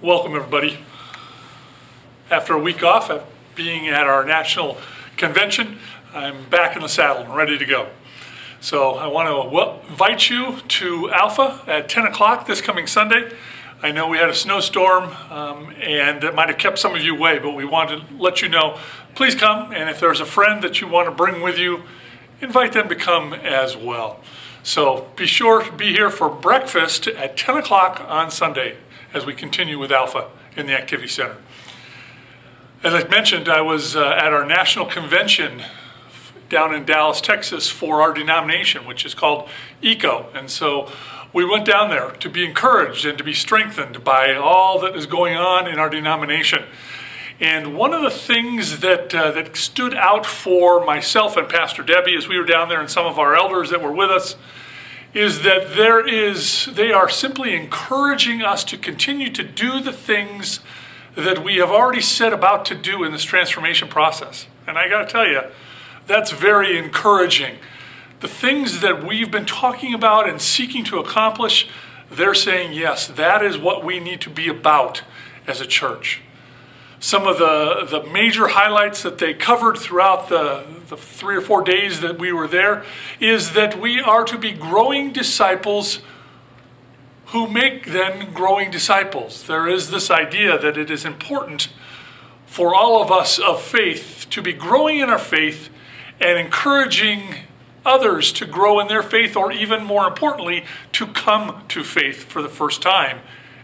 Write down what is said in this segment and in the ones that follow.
Welcome everybody. After a week off of being at our national convention, I'm back in the saddle and ready to go. So I want to invite you to Alpha at 10 o'clock this coming Sunday. I know we had a snowstorm and it might have kept some of you away, but we wanted to let you know, please come. And if there's a friend that you want to bring with you, invite them to come as well. So be sure to be here for breakfast at 10 o'clock on Sunday as we continue with Alpha in the Activity Center. As I mentioned, I was at our national convention down in Dallas, Texas for our denomination, which is called ECO. And so we went down there to be encouraged and to be strengthened by all that is going on in our denomination. And one of the things that stood out for myself and Pastor Debbie as we were down there and some of our elders that were with us is that they are simply encouraging us to continue to do the things that we have already set about to do in this transformation process. And I got to tell you, that's very encouraging. The things that we've been talking about and seeking to accomplish, they're saying, yes, that is what we need to be about as a church. Some of the major highlights that they covered throughout the 3 or 4 days that we were there is that we are to be growing disciples who make then growing disciples. There is this idea that it is important for all of us of faith to be growing in our faith and encouraging others to grow in their faith, or even more importantly, to come to faith for the first time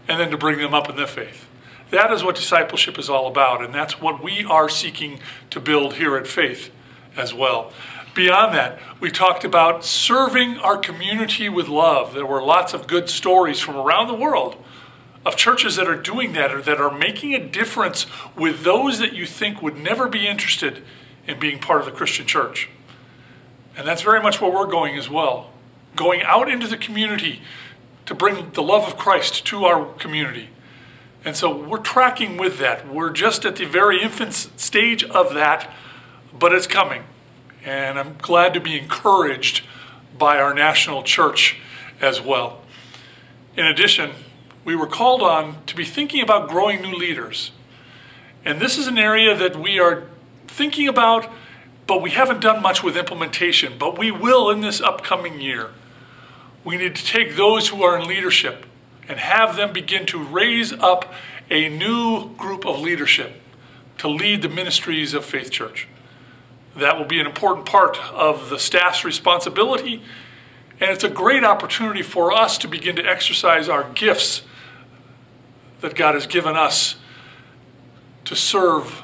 and then to bring them up in their faith. That is what discipleship is all about, and that's what we are seeking to build here at Faith as well. Beyond that, we talked about serving our community with love. There were lots of good stories from around the world of churches that are doing that, or that are making a difference with those that you think would never be interested in being part of the Christian church. And that's very much where we're going as well. Going out into the community to bring the love of Christ to our community. And so we're tracking with that. We're just at the very infant stage of that, but it's coming. And I'm glad to be encouraged by our national church as well. In addition, we were called on to be thinking about growing new leaders. And this is an area that we are thinking about, but we haven't done much with implementation, but we will in this upcoming year. We need to take those who are in leadership and have them begin to raise up a new group of leadership to lead the ministries of Faith Church. That will be an important part of the staff's responsibility, and it's a great opportunity for us to begin to exercise our gifts that God has given us to serve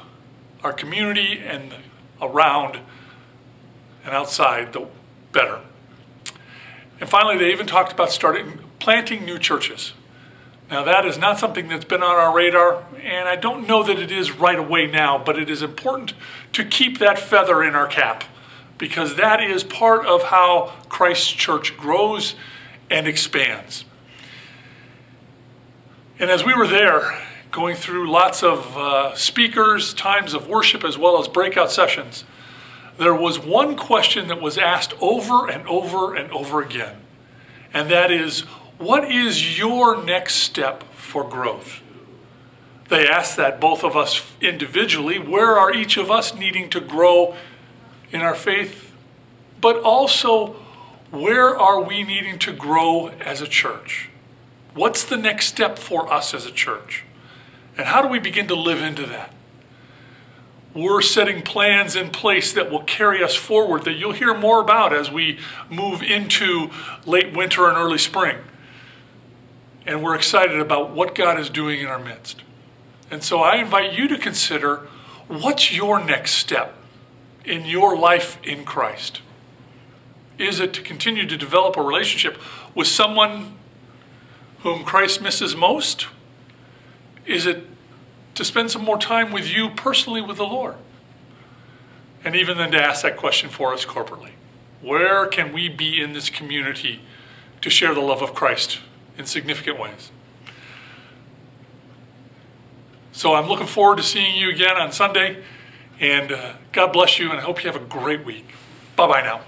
our community and around and outside the better. And finally, they even talked about planting new churches. Now that is not something that's been on our radar, and I don't know that it is right away now, but it is important to keep that feather in our cap, because that is part of how Christ's church grows and expands. And as we were there, going through lots of speakers, times of worship, as well as breakout sessions, there was one question that was asked over and over and over again, and that is, what is your next step for growth? They asked that both of us individually, where are each of us needing to grow in our faith, but also where are we needing to grow as a church? What's the next step for us as a church? And how do we begin to live into that? We're setting plans in place that will carry us forward, that you'll hear more about as we move into late winter and early spring. And we're excited about what God is doing in our midst. And so I invite you to consider, what's your next step in your life in Christ? Is it to continue to develop a relationship with someone whom Christ misses most? Is it to spend some more time with you personally with the Lord? And even then to ask that question for us corporately. Where can we be in this community to share the love of Christ in significant ways? So I'm looking forward to seeing you again on Sunday, and God bless you, and I hope you have a great week. Bye-bye now.